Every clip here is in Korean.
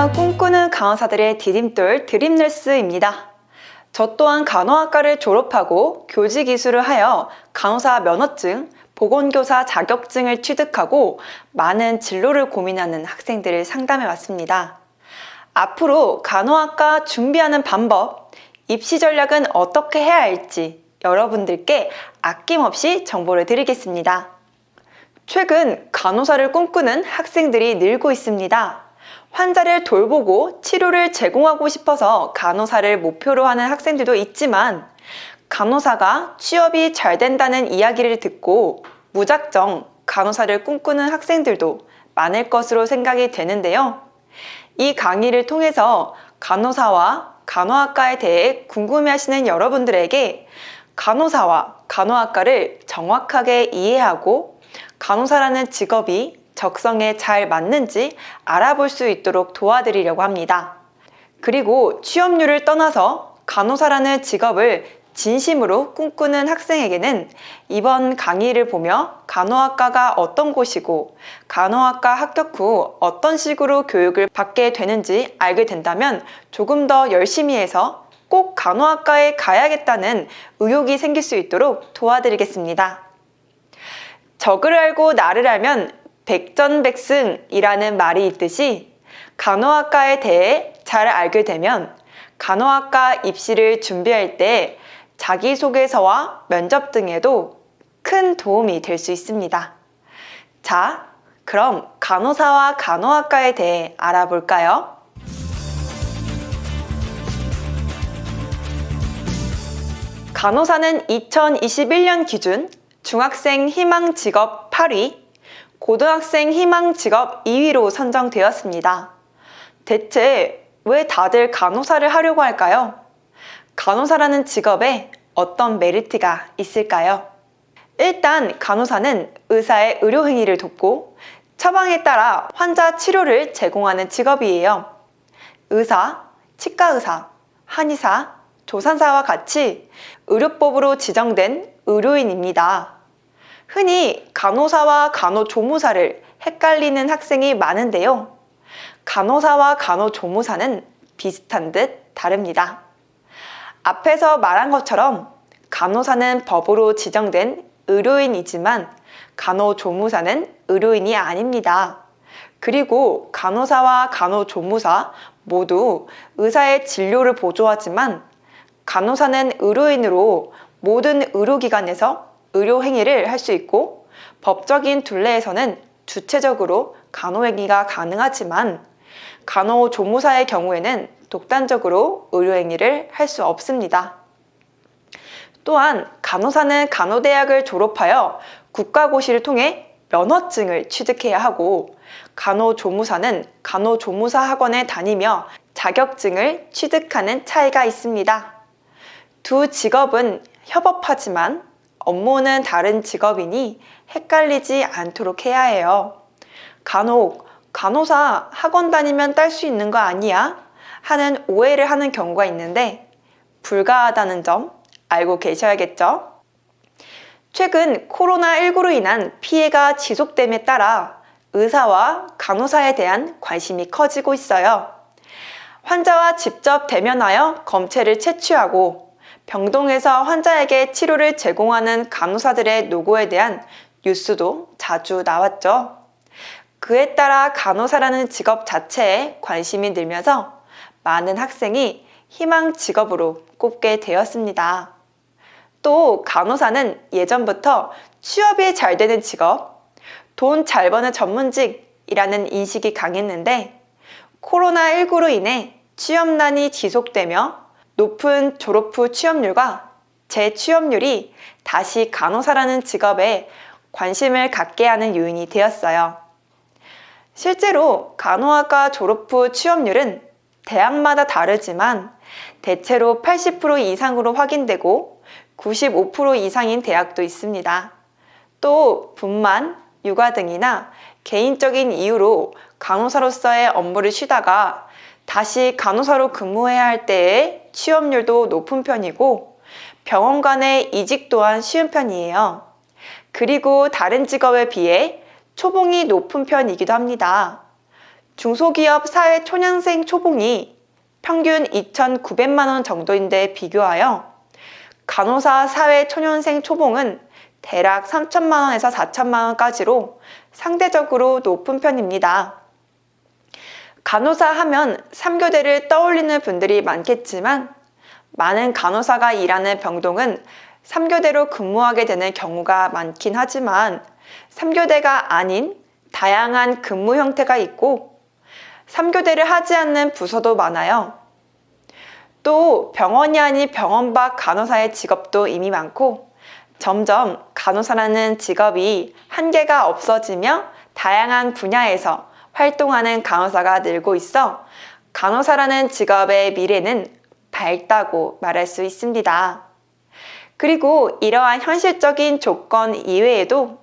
안녕하세요. 꿈꾸는 간호사들의 디딤돌 드림너스입니다. 저 또한 간호학과를 졸업하고 교직 이수를 하여 간호사 면허증, 보건교사 자격증을 취득하고 많은 진로를 고민하는 학생들을 상담해 왔습니다. 앞으로 간호학과 준비하는 방법, 입시 전략은 어떻게 해야 할지 여러분들께 아낌없이 정보를 드리겠습니다. 최근 간호사를 꿈꾸는 학생들이 늘고 있습니다. 환자를 돌보고 치료를 제공하고 싶어서 간호사를 목표로 하는 학생들도 있지만 간호사가 취업이 잘 된다는 이야기를 듣고 무작정 간호사를 꿈꾸는 학생들도 많을 것으로 생각이 되는데요. 이 강의를 통해서 간호사와 간호학과에 대해 궁금해하시는 여러분들에게 간호사와 간호학과를 정확하게 이해하고 간호사라는 직업이 적성에 잘 맞는지 알아볼 수 있도록 도와드리려고 합니다. 그리고 취업률을 떠나서 간호사라는 직업을 진심으로 꿈꾸는 학생에게는 이번 강의를 보며 간호학과가 어떤 곳이고 간호학과 합격 후 어떤 식으로 교육을 받게 되는지 알게 된다면 조금 더 열심히 해서 꼭 간호학과에 가야겠다는 의욕이 생길 수 있도록 도와드리겠습니다. 적을 알고 나를 알면 백전백승이라는 말이 있듯이 간호학과에 대해 잘 알게 되면 간호학과 입시를 준비할 때 자기소개서와 면접 등에도 큰 도움이 될 수 있습니다. 자, 그럼 간호사와 간호학과에 대해 알아볼까요? 간호사는 2021년 기준 중학생 희망 직업 8위, 고등학생 희망 직업 2위로 선정되었습니다. 대체 왜 다들 간호사를 하려고 할까요? 간호사라는 직업에 어떤 메리트가 있을까요? 일단 간호사는 의사의 의료 행위를 돕고 처방에 따라 환자 치료를 제공하는 직업이에요. 의사, 치과의사, 한의사, 조산사와 같이 의료법으로 지정된 의료인입니다. 흔히 간호사와 간호조무사를 헷갈리는 학생이 많은데요. 간호사와 간호조무사는 비슷한 듯 다릅니다. 앞에서 말한 것처럼 간호사는 법으로 지정된 의료인이지만 간호조무사는 의료인이 아닙니다. 그리고 간호사와 간호조무사 모두 의사의 진료를 보조하지만 간호사는 의료인으로 모든 의료기관에서 의료행위를 할 수 있고 법적인 둘레에서는 주체적으로 간호행위가 가능하지만 간호조무사의 경우에는 독단적으로 의료행위를 할 수 없습니다. 또한 간호사는 간호대학을 졸업하여 국가고시를 통해 면허증을 취득해야 하고 간호조무사는 간호조무사 학원에 다니며 자격증을 취득하는 차이가 있습니다. 두 직업은 협업하지만 업무는 다른 직업이니 헷갈리지 않도록 해야 해요. 간혹 간호사 학원 다니면 딸 수 있는 거 아니야? 하는 오해를 하는 경우가 있는데 불가하다는 점 알고 계셔야겠죠? 최근 코로나19로 인한 피해가 지속됨에 따라 의사와 간호사에 대한 관심이 커지고 있어요. 환자와 직접 대면하여 검체를 채취하고 병동에서 환자에게 치료를 제공하는 간호사들의 노고에 대한 뉴스도 자주 나왔죠. 그에 따라 간호사라는 직업 자체에 관심이 늘면서 많은 학생이 희망 직업으로 꼽게 되었습니다. 또 간호사는 예전부터 취업이 잘 되는 직업, 돈 잘 버는 전문직이라는 인식이 강했는데 코로나19로 인해 취업난이 지속되며 높은 졸업 후 취업률과 재취업률이 다시 간호사라는 직업에 관심을 갖게 하는 요인이 되었어요. 실제로 간호학과 졸업 후 취업률은 대학마다 다르지만 대체로 80% 이상으로 확인되고 95% 이상인 대학도 있습니다. 또 분만, 육아 등이나 개인적인 이유로 간호사로서의 업무를 쉬다가 다시 간호사로 근무해야 할 때의 취업률도 높은 편이고 병원 간의 이직 또한 쉬운 편이에요. 그리고 다른 직업에 비해 초봉이 높은 편이기도 합니다. 중소기업 사회초년생 초봉이 평균 2,900만 원 정도인데 비교하여 간호사 사회초년생 초봉은 대략 3천만 원에서 4천만 원까지로 상대적으로 높은 편입니다. 간호사 하면 3교대를 떠올리는 분들이 많겠지만 많은 간호사가 일하는 병동은 3교대로 근무하게 되는 경우가 많긴 하지만 3교대가 아닌 다양한 근무 형태가 있고 3교대를 하지 않는 부서도 많아요. 또 병원이 아닌 병원 밖 간호사의 직업도 이미 많고 점점 간호사라는 직업이 한계가 없어지며 다양한 분야에서 활동하는 간호사가 늘고 있어 간호사라는 직업의 미래는 밝다고 말할 수 있습니다. 그리고 이러한 현실적인 조건 이외에도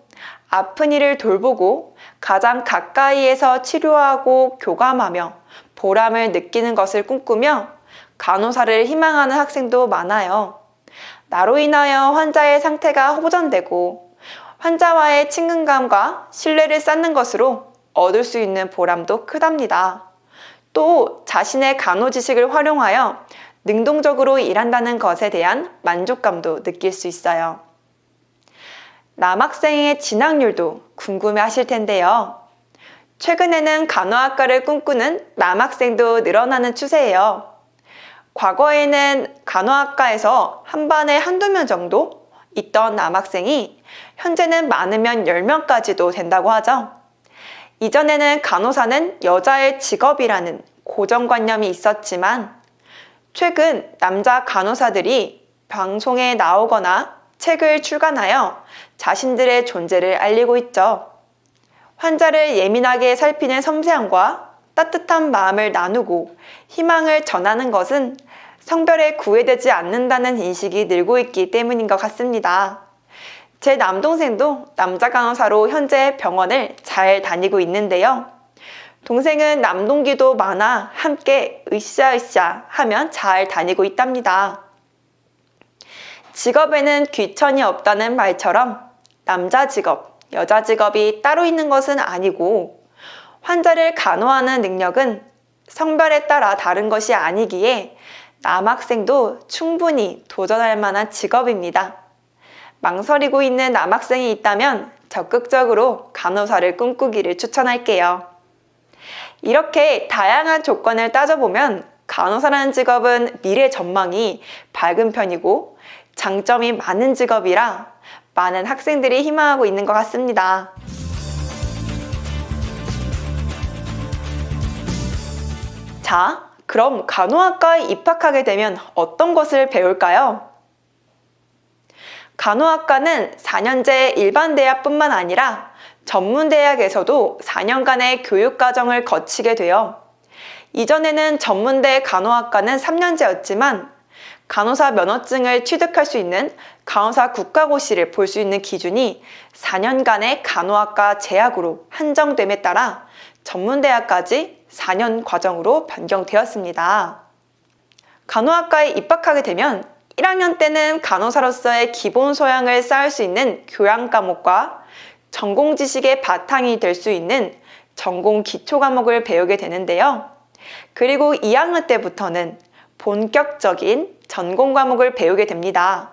아픈 이를 돌보고 가장 가까이에서 치료하고 교감하며 보람을 느끼는 것을 꿈꾸며 간호사를 희망하는 학생도 많아요. 나로 인하여 환자의 상태가 호전되고 환자와의 친근감과 신뢰를 쌓는 것으로 얻을 수 있는 보람도 크답니다. 또 자신의 간호 지식을 활용하여 능동적으로 일한다는 것에 대한 만족감도 느낄 수 있어요. 남학생의 진학률도 궁금해 하실 텐데요. 최근에는 간호학과를 꿈꾸는 남학생도 늘어나는 추세예요. 과거에는 간호학과에서 한 반에 한두 명 정도 있던 남학생이 현재는 많으면 10명까지도 된다고 하죠. 이전에는 간호사는 여자의 직업이라는 고정관념이 있었지만 최근 남자 간호사들이 방송에 나오거나 책을 출간하여 자신들의 존재를 알리고 있죠. 환자를 예민하게 살피는 섬세함과 따뜻한 마음을 나누고 희망을 전하는 것은 성별에 구애되지 않는다는 인식이 늘고 있기 때문인 것 같습니다. 제 남동생도 남자 간호사로 현재 병원을 잘 다니고 있는데요. 동생은 남동기도 많아 함께 으쌰으쌰 하면 잘 다니고 있답니다. 직업에는 귀천이 없다는 말처럼 남자 직업, 여자 직업이 따로 있는 것은 아니고 환자를 간호하는 능력은 성별에 따라 다른 것이 아니기에 남학생도 충분히 도전할 만한 직업입니다. 망설이고 있는 남학생이 있다면 적극적으로 간호사를 꿈꾸기를 추천할게요. 이렇게 다양한 조건을 따져보면 간호사라는 직업은 미래 전망이 밝은 편이고 장점이 많은 직업이라 많은 학생들이 희망하고 있는 것 같습니다. 자, 그럼 간호학과에 입학하게 되면 어떤 것을 배울까요? 간호학과는 4년제 일반대학뿐만 아니라 전문대학에서도 4년간의 교육과정을 거치게 되어 이전에는 전문대 간호학과는 3년제였지만 간호사 면허증을 취득할 수 있는 간호사 국가고시를 볼 수 있는 기준이 4년간의 간호학과 재학으로 한정됨에 따라 전문대학까지 4년 과정으로 변경되었습니다. 간호학과에 입학하게 되면 1학년 때는 간호사로서의 기본 소양을 쌓을 수 있는 교양 과목과 전공 지식의 바탕이 될 수 있는 전공 기초 과목을 배우게 되는데요. 그리고 2학년 때부터는 본격적인 전공 과목을 배우게 됩니다.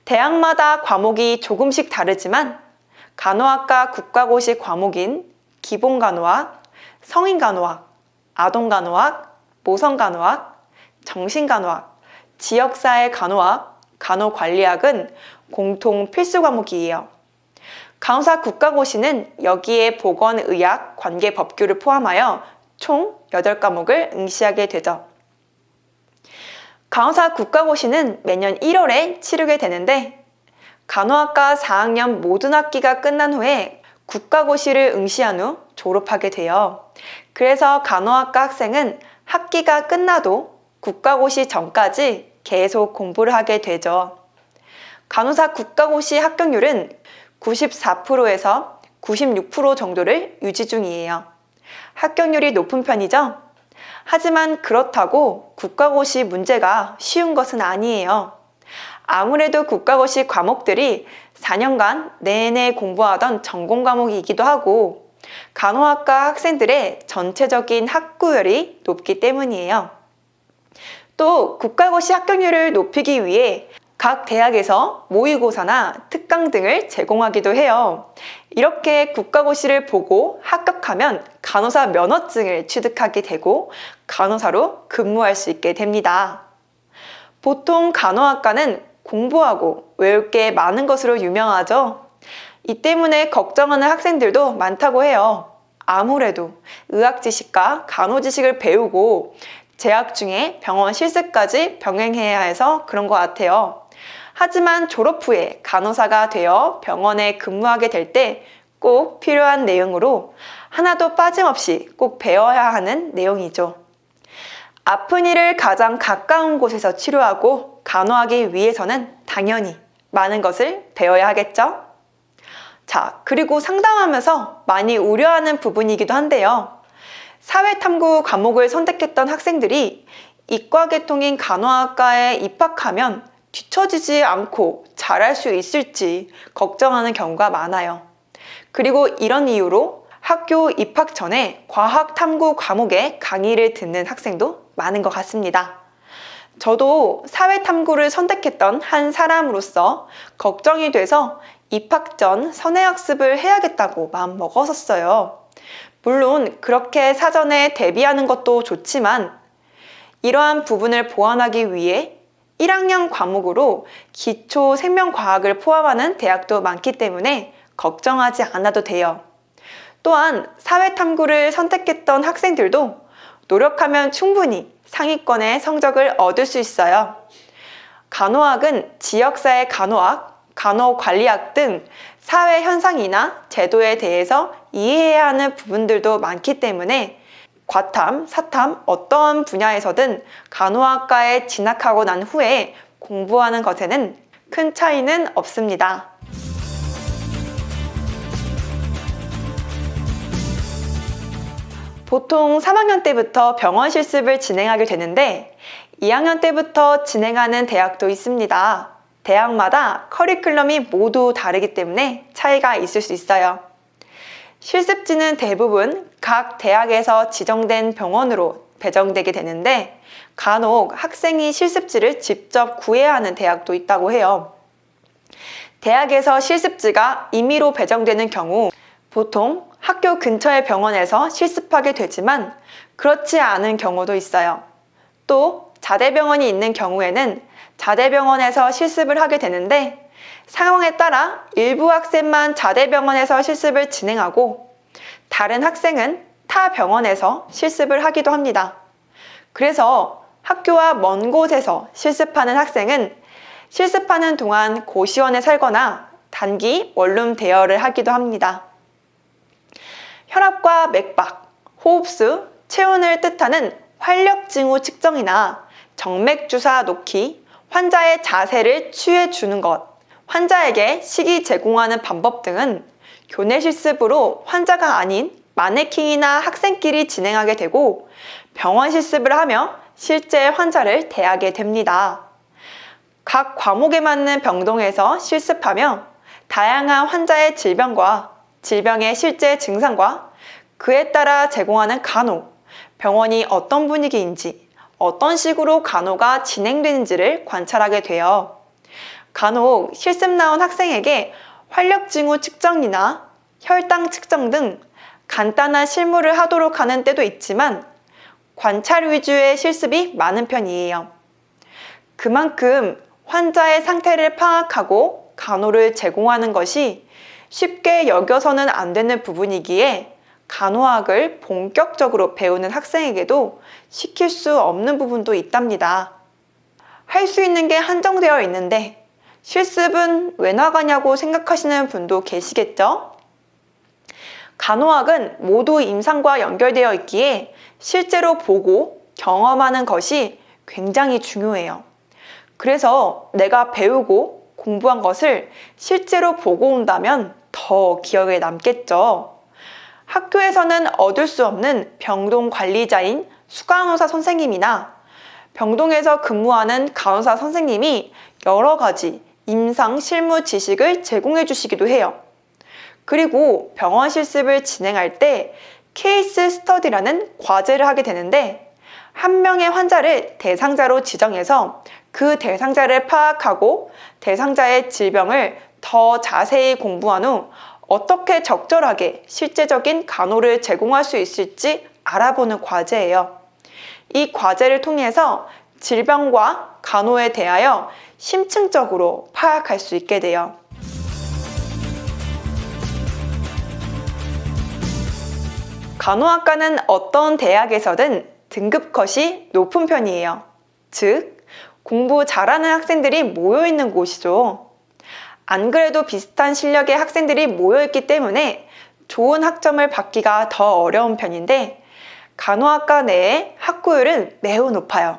대학마다 과목이 조금씩 다르지만 간호학과 국가고시 과목인 기본간호학, 성인간호학, 아동간호학, 모성간호학, 정신간호학, 지역사회 간호학, 간호관리학은 공통 필수 과목이에요. 간호사 국가고시는 여기에 보건의학 관계법규를 포함하여 총 8과목을 응시하게 되죠. 간호사 국가고시는 매년 1월에 치르게 되는데 간호학과 4학년 모든 학기가 끝난 후에 국가고시를 응시한 후 졸업하게 돼요. 그래서 간호학과 학생은 학기가 끝나도 국가고시 전까지 계속 공부를 하게 되죠. 간호사 국가고시 합격률은 94%에서 96% 정도를 유지 중이에요. 합격률이 높은 편이죠? 하지만 그렇다고 국가고시 문제가 쉬운 것은 아니에요. 아무래도 국가고시 과목들이 4년간 내내 공부하던 전공 과목이기도 하고 간호학과 학생들의 전체적인 학구열이 높기 때문이에요. 또 국가고시 합격률을 높이기 위해 각 대학에서 모의고사나 특강 등을 제공하기도 해요. 이렇게 국가고시를 보고 합격하면 간호사 면허증을 취득하게 되고 간호사로 근무할 수 있게 됩니다. 보통 간호학과는 공부하고 외울 게 많은 것으로 유명하죠. 이 때문에 걱정하는 학생들도 많다고 해요. 아무래도 의학 지식과 간호 지식을 배우고 재학 중에 병원 실습까지 병행해야 해서 그런 것 같아요. 하지만 졸업 후에 간호사가 되어 병원에 근무하게 될 때 꼭 필요한 내용으로 하나도 빠짐없이 꼭 배워야 하는 내용이죠. 아픈 이를 가장 가까운 곳에서 치료하고 간호하기 위해서는 당연히 많은 것을 배워야 하겠죠? 자, 그리고 상담하면서 많이 우려하는 부분이기도 한데요. 사회탐구 과목을 선택했던 학생들이 이과계통인 간호학과에 입학하면 뒤처지지 않고 잘할 수 있을지 걱정하는 경우가 많아요. 그리고 이런 이유로 학교 입학 전에 과학탐구 과목의 강의를 듣는 학생도 많은 것 같습니다. 저도 사회탐구를 선택했던 한 사람으로서 걱정이 돼서 입학 전 선행학습을 해야겠다고 마음먹었었어요. 물론 그렇게 사전에 대비하는 것도 좋지만 이러한 부분을 보완하기 위해 1학년 과목으로 기초 생명과학을 포함하는 대학도 많기 때문에 걱정하지 않아도 돼요. 또한 사회탐구를 선택했던 학생들도 노력하면 충분히 상위권의 성적을 얻을 수 있어요. 간호학은 지역사회 간호학, 간호관리학 등 사회 현상이나 제도에 대해서 이해해야 하는 부분들도 많기 때문에 과탐, 사탐 어떠한 분야에서든 간호학과에 진학하고 난 후에 공부하는 것에는 큰 차이는 없습니다. 보통 3학년 때부터 병원 실습을 진행하게 되는데 2학년 때부터 진행하는 대학도 있습니다. 대학마다 커리큘럼이 모두 다르기 때문에 차이가 있을 수 있어요. 실습지는 대부분 각 대학에서 지정된 병원으로 배정되게 되는데 간혹 학생이 실습지를 직접 구해야 하는 대학도 있다고 해요. 대학에서 실습지가 임의로 배정되는 경우 보통 학교 근처의 병원에서 실습하게 되지만 그렇지 않은 경우도 있어요. 또 자대병원이 있는 경우에는 자대병원에서 실습을 하게 되는데 상황에 따라 일부 학생만 자대병원에서 실습을 진행하고 다른 학생은 타 병원에서 실습을 하기도 합니다. 그래서 학교와 먼 곳에서 실습하는 학생은 실습하는 동안 고시원에 살거나 단기 원룸 대여를 하기도 합니다. 혈압과 맥박, 호흡수, 체온을 뜻하는 활력징후 측정이나 정맥주사 놓기, 환자의 자세를 취해주는 것, 환자에게 식이 제공하는 방법 등은 교내 실습으로 환자가 아닌 마네킹이나 학생끼리 진행하게 되고 병원 실습을 하며 실제 환자를 대하게 됩니다. 각 과목에 맞는 병동에서 실습하며 다양한 환자의 질병과 질병의 실제 증상과 그에 따라 제공하는 간호, 병원이 어떤 분위기인지 어떤 식으로 간호가 진행되는지를 관찰하게 돼요. 간혹 실습 나온 학생에게 활력징후 측정이나 혈당 측정 등 간단한 실무를 하도록 하는 때도 있지만 관찰 위주의 실습이 많은 편이에요. 그만큼 환자의 상태를 파악하고 간호를 제공하는 것이 쉽게 여겨서는 안 되는 부분이기에 간호학을 본격적으로 배우는 학생에게도 시킬 수 없는 부분도 있답니다. 할 수 있는 게 한정되어 있는데 실습은 왜 나가냐고 생각하시는 분도 계시겠죠? 간호학은 모두 임상과 연결되어 있기에 실제로 보고 경험하는 것이 굉장히 중요해요. 그래서 내가 배우고 공부한 것을 실제로 보고 온다면 더 기억에 남겠죠. 학교에서는 얻을 수 없는 병동 관리자인 수간호사 선생님이나 병동에서 근무하는 간호사 선생님이 여러 가지 임상 실무 지식을 제공해 주시기도 해요. 그리고 병원 실습을 진행할 때 케이스 스터디라는 과제를 하게 되는데 한 명의 환자를 대상자로 지정해서 그 대상자를 파악하고 대상자의 질병을 더 자세히 공부한 후 어떻게 적절하게 실제적인 간호를 제공할 수 있을지 알아보는 과제예요. 이 과제를 통해서 질병과 간호에 대하여 심층적으로 파악할 수 있게 돼요. 간호학과는 어떤 대학에서든 등급 컷이 높은 편이에요. 즉, 공부 잘하는 학생들이 모여있는 곳이죠. 안 그래도 비슷한 실력의 학생들이 모여있기 때문에 좋은 학점을 받기가 더 어려운 편인데 간호학과 내의 학구율은 매우 높아요.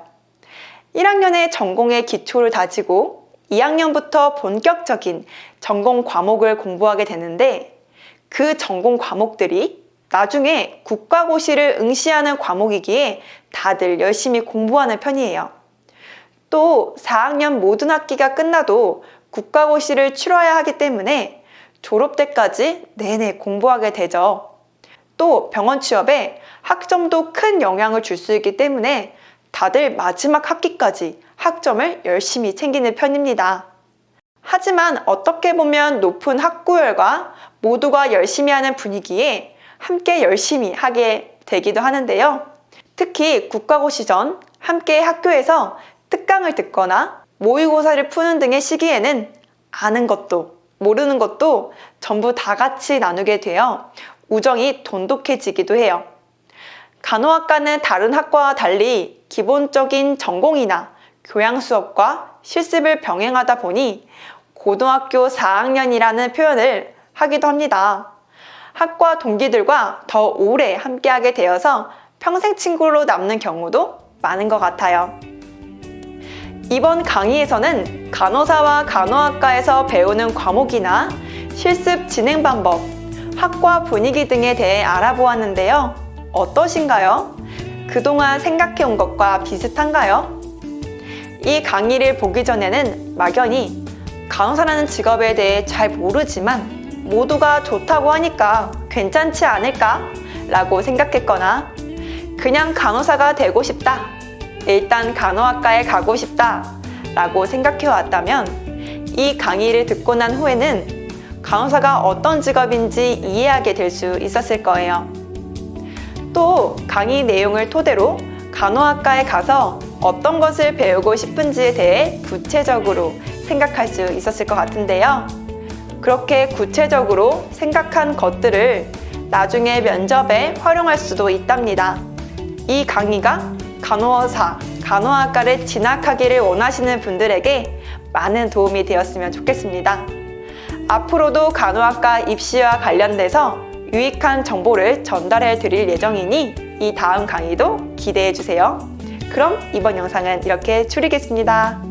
1학년에 전공의 기초를 다지고 2학년부터 본격적인 전공 과목을 공부하게 되는데 그 전공 과목들이 나중에 국가고시를 응시하는 과목이기에 다들 열심히 공부하는 편이에요. 또 4학년 모든 학기가 끝나도 국가고시를 치러야 하기 때문에 졸업 때까지 내내 공부하게 되죠. 또 병원 취업에 학점도 큰 영향을 줄 수 있기 때문에 다들 마지막 학기까지 학점을 열심히 챙기는 편입니다. 하지만 어떻게 보면 높은 학구열과 모두가 열심히 하는 분위기에 함께 열심히 하게 되기도 하는데요. 특히 국가고시 전 함께 학교에서 특강을 듣거나 모의고사를 푸는 등의 시기에는 아는 것도 모르는 것도 전부 다 같이 나누게 되어 우정이 돈독해지기도 해요. 간호학과는 다른 학과와 달리 기본적인 전공이나 교양 수업과 실습을 병행하다 보니 고등학교 4학년이라는 표현을 하기도 합니다. 학과 동기들과 더 오래 함께하게 되어서 평생 친구로 남는 경우도 많은 것 같아요. 이번 강의에서는 간호사와 간호학과에서 배우는 과목이나 실습 진행 방법, 학과 분위기 등에 대해 알아보았는데요. 어떠신가요? 그동안 생각해온 것과 비슷한가요? 이 강의를 보기 전에는 막연히 간호사라는 직업에 대해 잘 모르지만 모두가 좋다고 하니까 괜찮지 않을까? 라고 생각했거나 그냥 간호사가 되고 싶다. 일단 간호학과에 가고 싶다 라고 생각해 왔다면 이 강의를 듣고 난 후에는 간호사가 어떤 직업인지 이해하게 될 수 있었을 거예요. 또 강의 내용을 토대로 간호학과에 가서 어떤 것을 배우고 싶은지에 대해 구체적으로 생각할 수 있었을 것 같은데요. 그렇게 구체적으로 생각한 것들을 나중에 면접에 활용할 수도 있답니다. 이 강의가 간호사, 간호학과를 진학하기를 원하시는 분들에게 많은 도움이 되었으면 좋겠습니다. 앞으로도 간호학과 입시와 관련돼서 유익한 정보를 전달해 드릴 예정이니 이 다음 강의도 기대해 주세요. 그럼 이번 영상은 이렇게 줄이겠습니다.